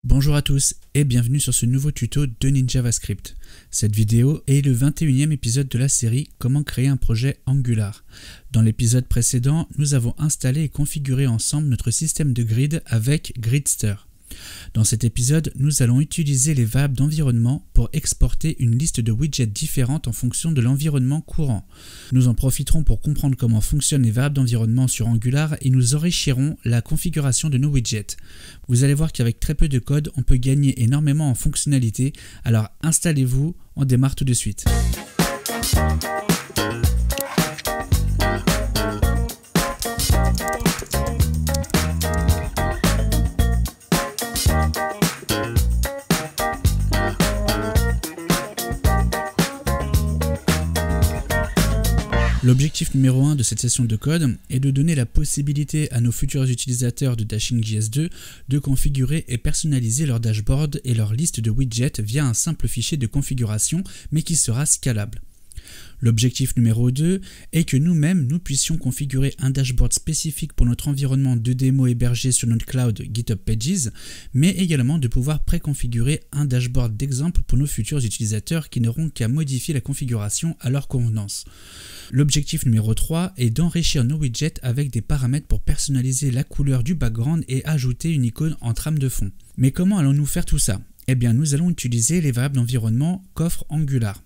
Bonjour à tous et bienvenue sur ce nouveau tuto de NinJavaScript. Cette vidéo est le 21e épisode de la série Comment créer un projet Angular. Dans l'épisode précédent, nous avons installé et configuré ensemble notre système de grid avec Gridster. Dans cet épisode, nous allons utiliser les variables d'environnement pour exporter une liste de widgets différentes en fonction de l'environnement courant. Nous en profiterons pour comprendre comment fonctionnent les variables d'environnement sur Angular et nous enrichirons la configuration de nos widgets. Vous allez voir qu'avec très peu de code, on peut gagner énormément en fonctionnalité, alors installez-vous, on démarre tout de suite. L'objectif numéro 1 de cette session de code est de donner la possibilité à nos futurs utilisateurs de Dashing.js2 de configurer et personnaliser leur dashboard et leur liste de widgets via un simple fichier de configuration mais qui sera scalable. L'objectif numéro 2 est que nous-mêmes, nous puissions configurer un dashboard spécifique pour notre environnement de démo hébergé sur notre cloud GitHub Pages, mais également de pouvoir préconfigurer un dashboard d'exemple pour nos futurs utilisateurs qui n'auront qu'à modifier la configuration à leur convenance. L'objectif numéro 3 est d'enrichir nos widgets avec des paramètres pour personnaliser la couleur du background et ajouter une icône en trame de fond. Mais comment allons-nous faire tout ça? Eh bien, nous allons utiliser les variables d'environnement qu'offre Angular.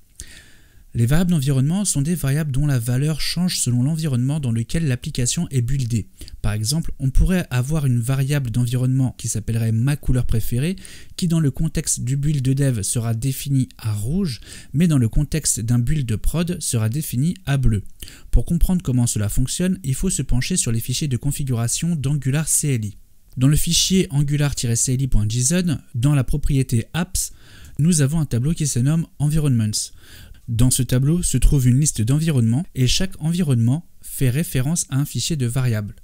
Les variables d'environnement sont des variables dont la valeur change selon l'environnement dans lequel l'application est buildée. Par exemple, on pourrait avoir une variable d'environnement qui s'appellerait ma couleur préférée, qui dans le contexte du build de dev sera définie à rouge, mais dans le contexte d'un build de prod sera définie à bleu. Pour comprendre comment cela fonctionne, il faut se pencher sur les fichiers de configuration d'Angular CLI. Dans le fichier angular-cli.json, dans la propriété apps, nous avons un tableau qui se nomme environments. Dans ce tableau se trouve une liste d'environnements et chaque environnement fait référence à un fichier de variables.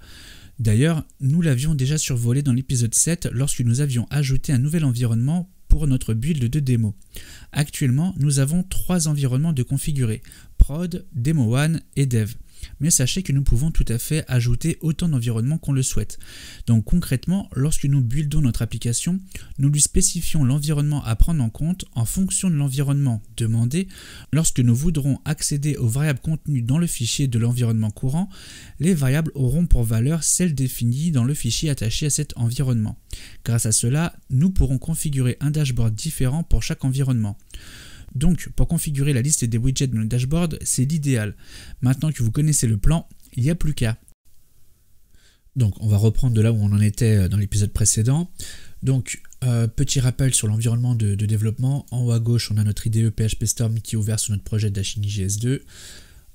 D'ailleurs, nous l'avions déjà survolé dans l'épisode 7 lorsque nous avions ajouté un nouvel environnement pour notre build de démo. Actuellement, nous avons 3 environnements de configurer, prod, demo1 et dev. Mais sachez que nous pouvons tout à fait ajouter autant d'environnements qu'on le souhaite. Donc concrètement, lorsque nous buildons notre application, nous lui spécifions l'environnement à prendre en compte en fonction de l'environnement demandé. Lorsque nous voudrons accéder aux variables contenues dans le fichier de l'environnement courant, les variables auront pour valeur celles définies dans le fichier attaché à cet environnement. Grâce à cela, nous pourrons configurer un dashboard différent pour chaque environnement. Donc, pour configurer la liste des widgets de notre dashboard, c'est l'idéal. Maintenant que vous connaissez le plan, il n'y a plus qu'à. Donc, on va reprendre de là où on en était dans l'épisode précédent. Donc, petit rappel sur l'environnement de développement. En haut à gauche, on a notre IDE PHP Storm qui est ouvert sur notre projet Dashing.js2.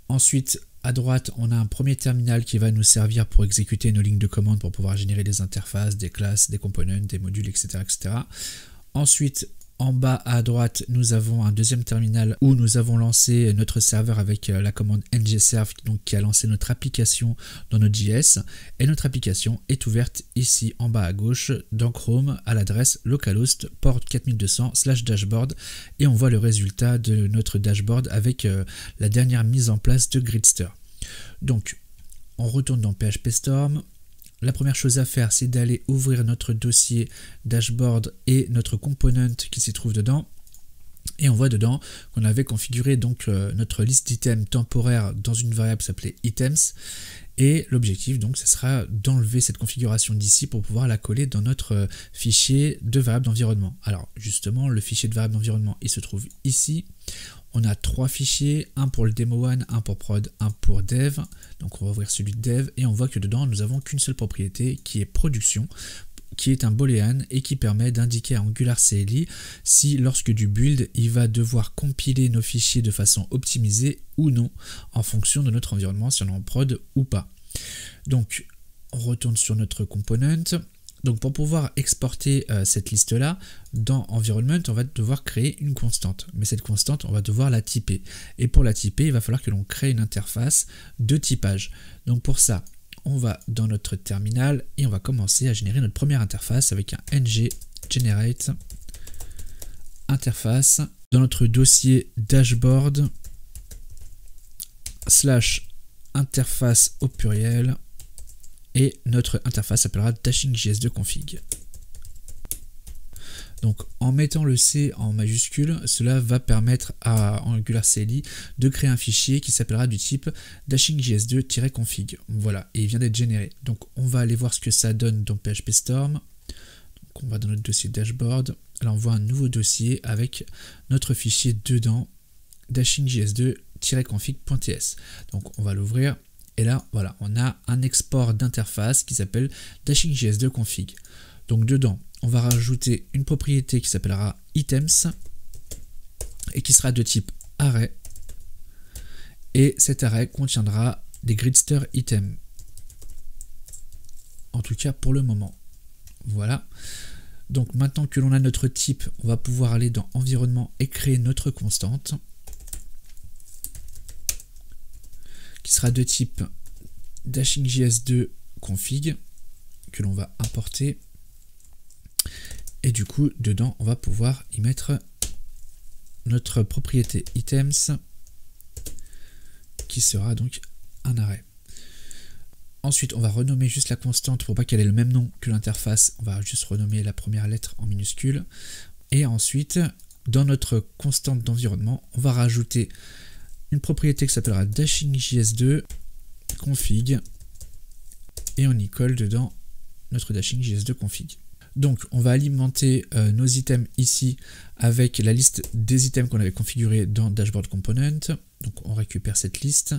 Ensuite, à droite, on a un premier terminal qui va nous servir pour exécuter nos lignes de commande pour pouvoir générer des interfaces, des classes, des components, des modules, etc. etc. Ensuite, en bas à droite, nous avons un deuxième terminal où nous avons lancé notre serveur avec la commande ngserve qui a lancé notre application dans Node.js. Et notre application est ouverte ici en bas à gauche dans Chrome à l'adresse localhost port 4200/dashboard. Et on voit le résultat de notre dashboard avec la dernière mise en place de Gridster. Donc, on retourne dans PHP Storm. La première chose à faire, c'est d'aller ouvrir notre dossier dashboard et notre component qui s'y trouve dedans. Et on voit dedans qu'on avait configuré donc notre liste d'items temporaire dans une variable qui s'appelait items. Et l'objectif donc ce sera d'enlever cette configuration d'ici pour pouvoir la coller dans notre fichier de variable d'environnement. Alors justement, le fichier de variable d'environnement, il se trouve ici. On a 3 fichiers, un pour le demo1, un pour prod, un pour dev. Donc on va ouvrir celui de dev et on voit que dedans nous n'avons qu'une seule propriété qui est production, qui est un boolean et qui permet d'indiquer à Angular CLI si lorsque du build il va devoir compiler nos fichiers de façon optimisée ou non en fonction de notre environnement, si on est en prod ou pas. Donc on retourne sur notre component. Donc pour pouvoir exporter cette liste-là, dans Environment, on va devoir créer une constante. Mais cette constante, on va devoir la typer. Et pour la typer, il va falloir que l'on crée une interface de typage. Donc pour ça, on va dans notre terminal et on va commencer à générer notre première interface avec un ng generate interface. Dans notre dossier dashboard / interface au pluriel. Et notre interface s'appellera Dashing.js2config. Donc en mettant le C en majuscule, cela va permettre à Angular CLI de créer un fichier qui s'appellera du type dashing.js2-config. Voilà, et il vient d'être généré. Donc on va aller voir ce que ça donne dans PHP Storm. Donc on va dans notre dossier dashboard. Là on voit un nouveau dossier avec notre fichier dedans, dashing.js2-config.ts. Donc on va l'ouvrir. Et là, voilà, on a un export d'interface qui s'appelle dashing.js2-config. Donc dedans, on va rajouter une propriété qui s'appellera items et qui sera de type array. Et cet array contiendra des gridster items. En tout cas pour le moment. Voilà. Donc maintenant que l'on a notre type, on va pouvoir aller dans environnement et créer notre constante. Qui sera de type dashing.js2-config que l'on va importer. Et du coup, dedans, on va pouvoir y mettre notre propriété items qui sera donc un array. Ensuite, on va renommer juste la constante pour pas qu'elle ait le même nom que l'interface. On va juste renommer la première lettre en minuscule. Et ensuite, dans notre constante d'environnement, on va rajouter une propriété qui s'appellera dashing.js2-config et on y colle dedans notre dashing.js2-config. Donc on va alimenter nos items ici avec la liste des items qu'on avait configurés dans Dashboard Component. Donc on récupère cette liste.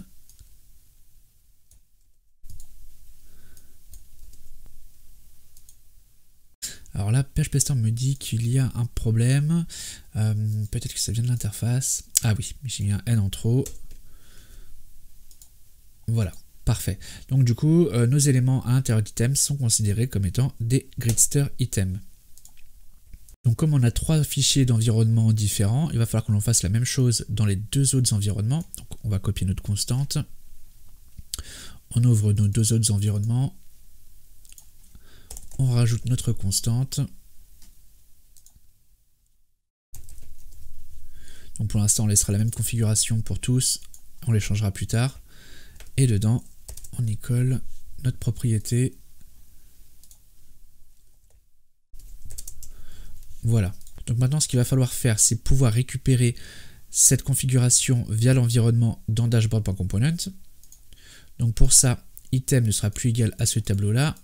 Alors là, PHP Storm me dit qu'il y a un problème. Peut-être que ça vient de l'interface. Ah oui, j'ai mis un N en trop. Voilà, parfait. Donc du coup, nos éléments à l'intérieur d'items sont considérés comme étant des gridster items. Donc comme on a 3 fichiers d'environnement différents, il va falloir que l'on fasse la même chose dans les 2 autres environnements. Donc on va copier notre constante. On ouvre nos 2 autres environnements. On rajoute notre constante. Donc pour l'instant, on laissera la même configuration pour tous. On les changera plus tard. Et dedans, on y colle notre propriété. Voilà. Donc maintenant, ce qu'il va falloir faire, c'est pouvoir récupérer cette configuration via l'environnement dans dashboard.component. Donc pour ça, item ne sera plus égal à ce tableau-là,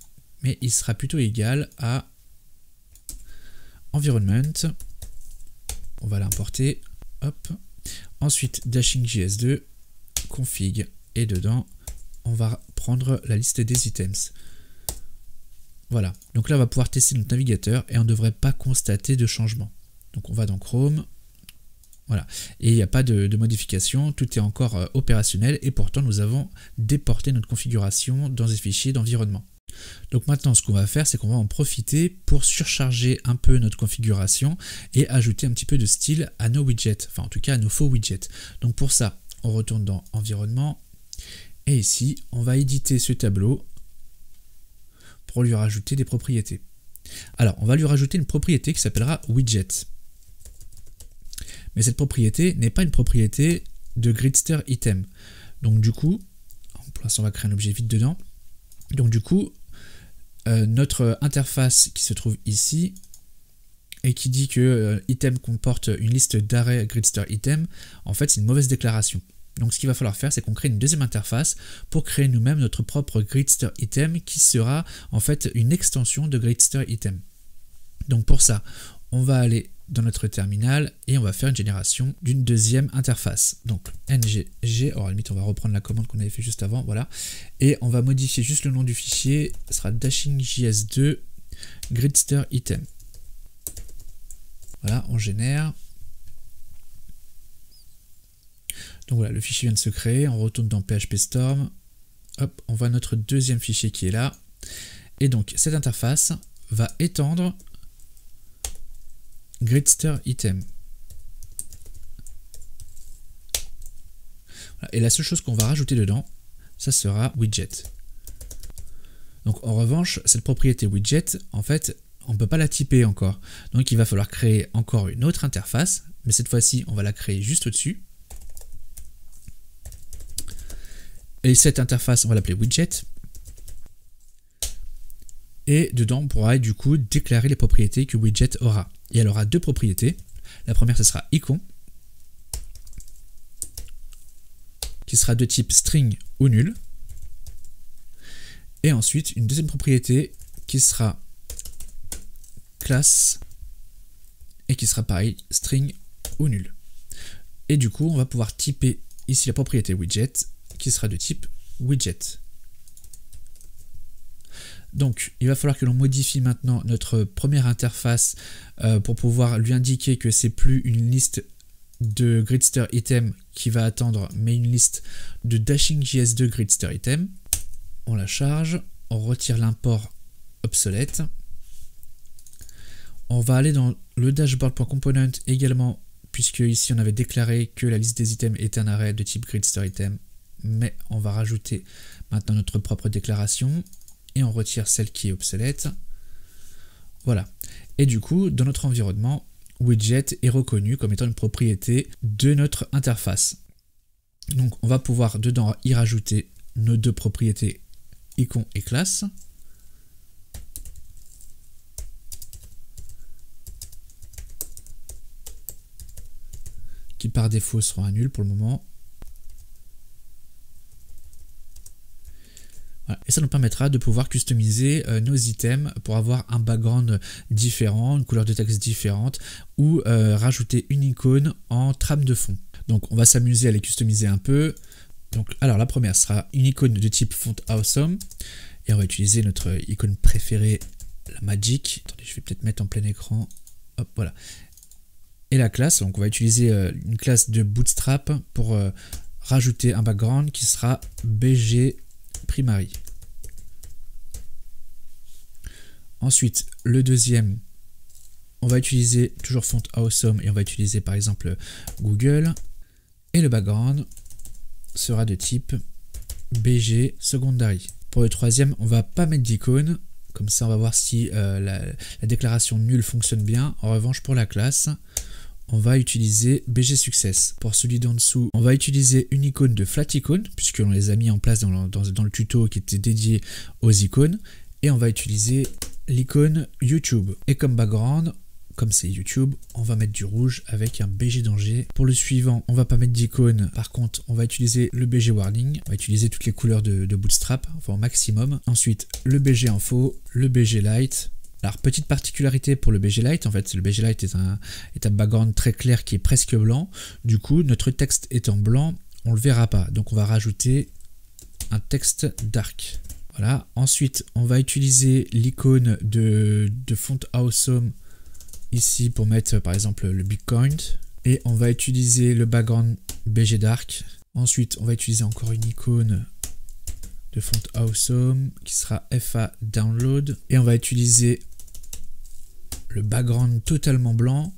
mais il sera plutôt égal à environment. On va l'importer. Hop. Ensuite, dashing.js2, config. Et dedans, on va prendre la liste des items. Voilà. Donc là, on va pouvoir tester notre navigateur et on ne devrait pas constater de changement. Donc on va dans Chrome. Voilà. Et il n'y a pas de modification. Tout est encore opérationnel. Et pourtant, nous avons déporté notre configuration dans des fichiers d'environnement. Donc maintenant, ce qu'on va faire, c'est qu'on va en profiter pour surcharger un peu notre configuration et ajouter un petit peu de style à nos widgets. Enfin, en tout cas, à nos faux widgets. Donc pour ça, on retourne dans Environnement. Et ici, on va éditer ce tableau pour lui rajouter des propriétés. Alors, on va lui rajouter une propriété qui s'appellera widget. Mais cette propriété n'est pas une propriété de gridster item. Donc du coup, pour l'instant, on va créer un objet vide dedans. Donc du coup, notre interface qui se trouve ici et qui dit que item comporte une liste d'arrays gridster item, en fait, c'est une mauvaise déclaration. Donc ce qu'il va falloir faire, c'est qu'on crée une deuxième interface pour créer nous-mêmes notre propre gridster item qui sera en fait une extension de gridster item. Donc pour ça, on va aller dans notre terminal et on va faire une génération d'une deuxième interface. Donc ngg, alors à la limite on va reprendre la commande qu'on avait fait juste avant, voilà. Et on va modifier juste le nom du fichier, ce sera dashing.js2 gridster item. Voilà, on génère. Donc voilà, le fichier vient de se créer, on retourne dans PHP Storm, hop, on voit notre deuxième fichier qui est là, et donc cette interface va étendre gridster item. Voilà, et la seule chose qu'on va rajouter dedans, ça sera widget. Donc en revanche, cette propriété widget, en fait, on ne peut pas la typer encore. Donc il va falloir créer encore une autre interface, mais cette fois-ci, on va la créer juste au-dessus. Et cette interface, on va l'appeler widget. Et dedans, on pourra du coup déclarer les propriétés que widget aura. et elle aura deux propriétés. La première, ce sera icon, qui sera de type string ou nul. Et ensuite, une deuxième propriété qui sera classe et qui sera pareil, string ou nul. Et du coup, on va pouvoir typer ici la propriété widget qui sera de type widget. Donc, il va falloir que l'on modifie maintenant notre première interface pour pouvoir lui indiquer que c'est plus une liste de Gridster item qui va attendre, mais une liste de dashing.js2 Gridster item. On la charge, on retire l'import obsolète. On va aller dans le dashboard.component également, puisque ici on avait déclaré que la liste des items est un array de type Gridster item, mais on va rajouter maintenant notre propre déclaration et on retire celle qui est obsolète. Voilà. Et du coup, dans notre environnement, widget est reconnu comme étant une propriété de notre interface. Donc on va pouvoir dedans y rajouter nos deux propriétés icon et classe. Qui par défaut seront un nul pour le moment. Voilà. Et ça nous permettra de pouvoir customiser nos items pour avoir un background différent, une couleur de texte différente ou rajouter une icône en trame de fond. Donc on va s'amuser à les customiser un peu. Donc, alors la première sera une icône de type font awesome et on va utiliser notre icône préférée, la magic. Attendez, je vais peut-être mettre en plein écran. Hop, voilà. Et la classe, donc on va utiliser une classe de bootstrap pour rajouter un background qui sera bg primary. Ensuite, le deuxième, on va utiliser toujours font awesome et on va utiliser par exemple Google. Et le background sera de type bg secondary. Pour le troisième, on va pas mettre d'icône. Comme ça, on va voir si la déclaration nulle fonctionne bien. En revanche, pour la classe, on va utiliser bg success. Pour celui d'en dessous, on va utiliser une icône de flat icône, puisqu'on les a mis en place dans le tuto qui était dédié aux icônes. Et on va utiliser l'icône YouTube. Et comme background, comme c'est YouTube, on va mettre du rouge avec un BG danger. Pour le suivant, on va pas mettre d'icône. Par contre, on va utiliser le BG warning. On va utiliser toutes les couleurs de Bootstrap, enfin au maximum. Ensuite, le BG info, le BG light. Alors, petite particularité pour le BG light, en fait, le BG light est un background très clair qui est presque blanc. Du coup, notre texte étant blanc, on le verra pas. Donc, on va rajouter un texte dark. Voilà. Ensuite, on va utiliser l'icône de font awesome ici pour mettre par exemple le Bitcoin et on va utiliser le background BG Dark. Ensuite on va utiliser encore une icône de font awesome qui sera FA download et on va utiliser le background totalement blanc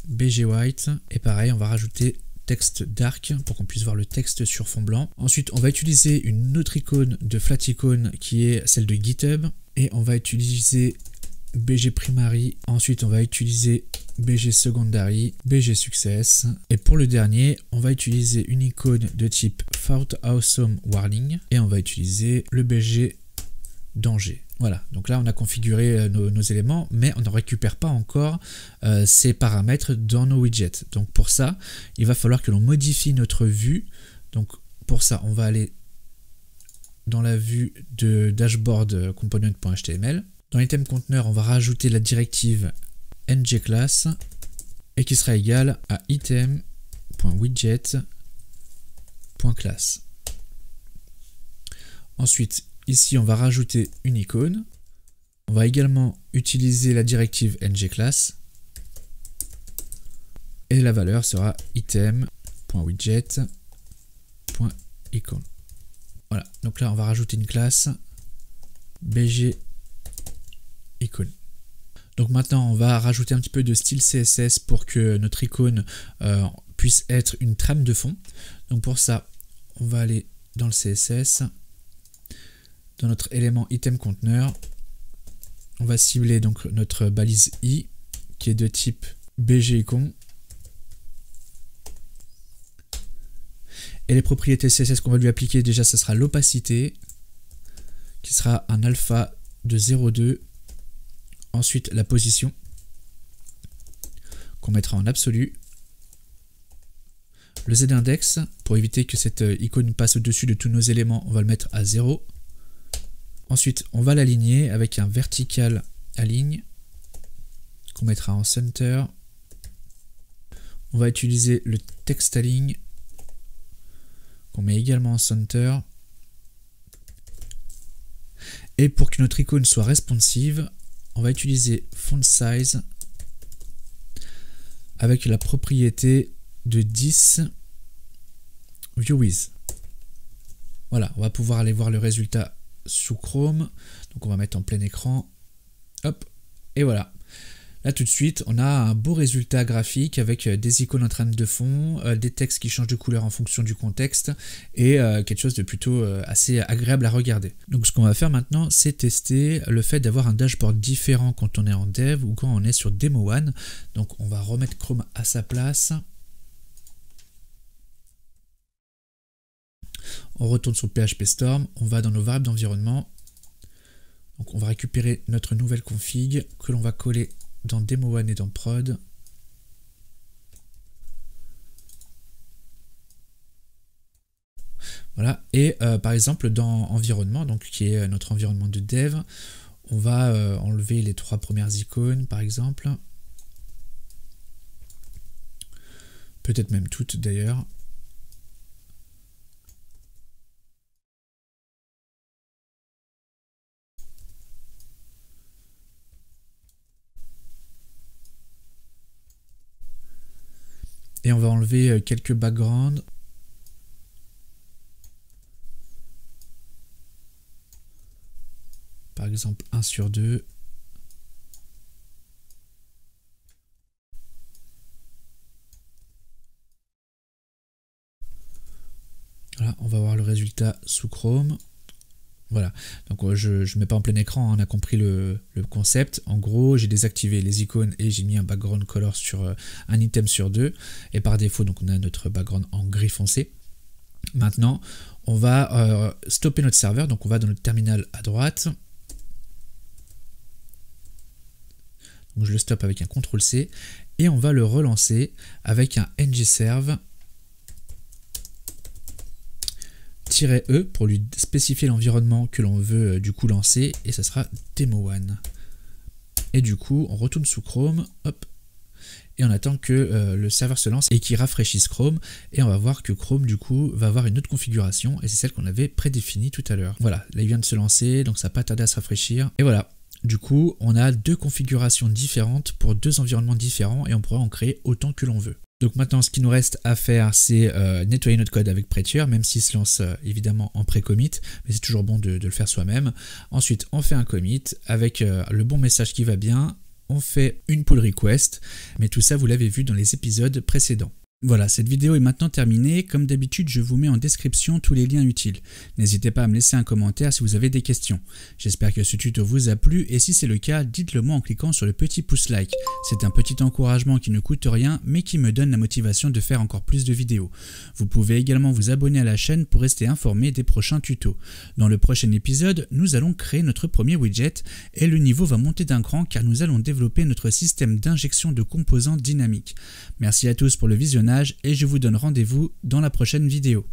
BG white et pareil on va rajouter texte dark pour qu'on puisse voir le texte sur fond blanc. Ensuite on va utiliser une autre icône de flat icône qui est celle de GitHub et on va utiliser BG primary, ensuite on va utiliser BG secondary, BG success et pour le dernier on va utiliser une icône de type font awesome warning et on va utiliser le BG danger. Voilà, donc là on a configuré nos éléments mais on ne récupère pas encore ces paramètres dans nos widgets. Donc pour ça il va falloir que l'on modifie notre vue. Donc pour ça on va aller dans la vue de dashboard component.html. Dans l'item conteneur, on va rajouter la directive ngClass et qui sera égale à item.widget.class. Ensuite, ici, on va rajouter une icône. On va également utiliser la directive ngClass et la valeur sera item.widget.icon. Voilà, donc là, on va rajouter une classe bg icône. Donc maintenant on va rajouter un petit peu de style CSS pour que notre icône puisse être une trame de fond. Donc pour ça on va aller dans le CSS, dans notre élément item conteneur, on va cibler donc notre balise i qui est de type bg icon et les propriétés CSS qu'on va lui appliquer déjà ça sera l'opacité qui sera un alpha de 0,2. Ensuite, la position. qu'on mettra en absolu. Le Z-index, pour éviter que cette icône passe au-dessus de tous nos éléments, on va le mettre à 0. Ensuite, on va l'aligner avec un vertical align qu'on mettra en center. On va utiliser le text align qu'on met également en center. Et pour que notre icône soit responsive, on va utiliser font size avec la propriété de 10 view with. Voilà, on va pouvoir aller voir le résultat sous Chrome. Donc on va mettre en plein écran. Hop, et voilà. Là tout de suite, on a un beau résultat graphique avec des icônes en train de fond, des textes qui changent de couleur en fonction du contexte et quelque chose de plutôt assez agréable à regarder. Donc ce qu'on va faire maintenant, c'est tester le fait d'avoir un dashboard différent quand on est en dev ou quand on est sur Demo One. Donc on va remettre Chrome à sa place. On retourne sur PHP Storm, on va dans nos variables d'environnement. Donc on va récupérer notre nouvelle config que l'on va coller dans Demo One et dans Prod. Voilà, et par exemple dans environnement, donc qui est notre environnement de dev, on va enlever les 3 premières icônes par exemple. Peut-être même toutes d'ailleurs. Et on va enlever quelques backgrounds. Par exemple 1 sur 2. Voilà, on va voir le résultat sous Chrome. Voilà, donc je ne mets pas en plein écran, hein, on a compris le concept. En gros, j'ai désactivé les icônes et j'ai mis un background color sur un item sur 2. Et par défaut, donc on a notre background en gris foncé. Maintenant, on va stopper notre serveur, donc on va dans notre terminal à droite. Donc je le stoppe avec un CTRL-C et on va le relancer avec un ngserve -E pour lui spécifier l'environnement que l'on veut du coup lancer, et ça sera Demo One. Et du coup on retourne sous Chrome, hop, et on attend que le serveur se lance et qu'il rafraîchisse Chrome, et on va voir que Chrome du coup va avoir une autre configuration, et c'est celle qu'on avait prédéfinie tout à l'heure. Voilà, là il vient de se lancer, donc ça n'a pas tardé à se rafraîchir, et voilà. Du coup on a 2 configurations différentes pour 2 environnements différents, et on pourra en créer autant que l'on veut. Donc maintenant, ce qui nous reste à faire, c'est nettoyer notre code avec Prettier, même s'il se lance évidemment en pré-commit, mais c'est toujours bon de le faire soi-même. Ensuite, on fait un commit avec le bon message qui va bien, on fait une pull request, mais tout ça, vous l'avez vu dans les épisodes précédents. Voilà, cette vidéo est maintenant terminée. Comme d'habitude, je vous mets en description tous les liens utiles. N'hésitez pas à me laisser un commentaire si vous avez des questions. J'espère que ce tuto vous a plu, et si c'est le cas, dites-le moi en cliquant sur le petit pouce like. C'est un petit encouragement qui ne coûte rien, mais qui me donne la motivation de faire encore plus de vidéos. Vous pouvez également vous abonner à la chaîne pour rester informé des prochains tutos. Dans le prochain épisode, nous allons créer notre premier widget, et le niveau va monter d'un cran car nous allons développer notre système d'injection de composants dynamiques. Merci à tous pour le visionnage, et je vous donne rendez-vous dans la prochaine vidéo.